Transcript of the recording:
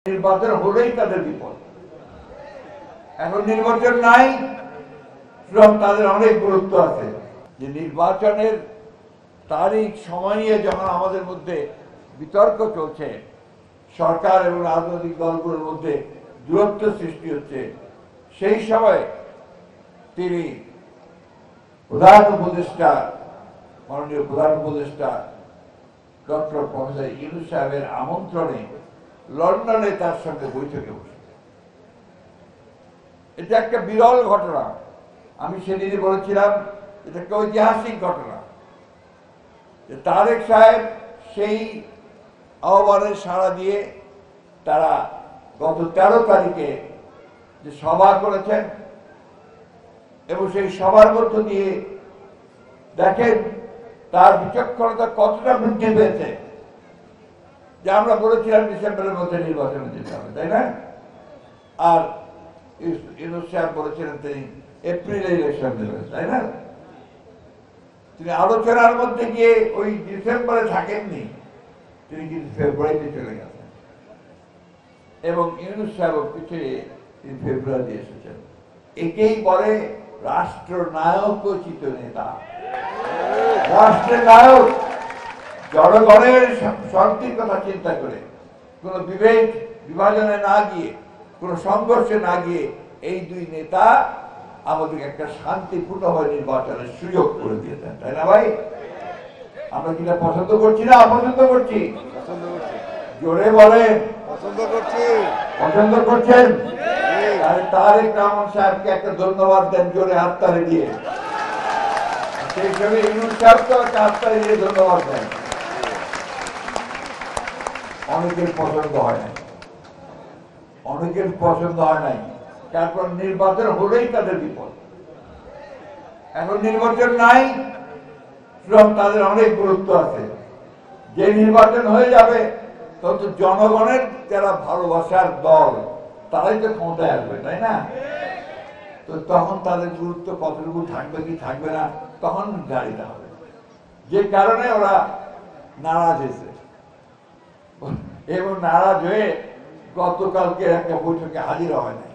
নির্বাচন হলেই তাদের বিপদ। এখন নির্বাচন নাই, সুতরাং তাদের অনেক গুরুত্ব আছে। যে নির্বাচনের তারিখ সময় নিয়ে যখন আমাদের মধ্যে বিতর্ক চলছে, সরকার এবং রাজনৈতিক দলগুলোর মধ্যে দূরত্ব সৃষ্টি হচ্ছে, সেই সময় তিনি প্রধান উপদেষ্টা, মাননীয় প্রধান উপদেষ্টা ডক্টর প্রফেসর ইউনূস সাহেবের আমন্ত্রণে লন্ডনে তার সঙ্গে বৈঠকে বসে। এটা একটা বিরল ঘটনা। আমি সেদিনই বলেছিলাম এটা একটা ঐতিহাসিক ঘটনা যে তারেক সাহেব সেই আহ্বানে সাড়া দিয়ে তারা গত 13 তারিখে যে সভা করেছেন এবং সেই সভার মধ্য দিয়ে দেখেন তার বিচক্ষণতা কতটা বৃদ্ধি পেয়েছে। যে আমরা বলেছিলাম ডিসেম্বরের মধ্যে নির্বাচনে যেতে হবে, তাই না? আর ইউনূস সাহেব বলেছিলেন তিনি এপ্রিলে ইলেকশন দেবেন, তাই না? তিনি আলোচনার মধ্যে গিয়ে ওই ডিসেম্বরে থাকেননি, তিনি কিন্তু ফেব্রুয়ারিতে চলে গেছেন এবং ইউনূস সাহেব পিছিয়ে তিনি ফেব্রুয়ারি এসেছেন। একেই বলে রাষ্ট্রনায়কোচিত নেতা। রাষ্ট্রের নায়ক জনগণের শান্তির কথা চিন্তা করে, কোন বিভেদ বিভাজনে না গিয়ে, কোন সংঘর্ষে না গিয়ে এই দুই নেতা আমাদের একটা শান্তিপূর্ণভাবে নির্বাচনের সুযোগ করে দিয়েছেন, তাই না ভাই? আমরা কিনা পছন্দ করছি না অপছন্দ করছি? জোরে বলেন পছন্দ করছি। পছন্দ করছেন? তারেক রহমান সাহেবকে একটা ধন্যবাদ দেন জোরে হাততালি দিয়ে। সেই সঙ্গে ইউনূস সাহেবকে হাততালি দিয়ে ধন্যবাদ দেন। অনেকের পছন্দ হয় নাই, অনেকের পছন্দ হয় নাই, তারপর নির্বাচন হলেই তাদের বিপদ। এখন নির্বাচন নাই, সুতরাং তাদের অনেক গুরুত্ব আছে। যে নির্বাচন হয়ে যাবে তখন জনগণের যারা ভালোবাসার দল তারাই তো ক্ষমতায় আসবে, তাই না? তো তখন তাদের গুরুত্ব কতটুকু থাকবে কি থাকবে না তখন নির্ধারিত হবে। যে কারণে ওরা নারাজ হয়েছে এবং নারাজ হয়ে গতকালকে একটা বৈঠকে হাজির হয় না।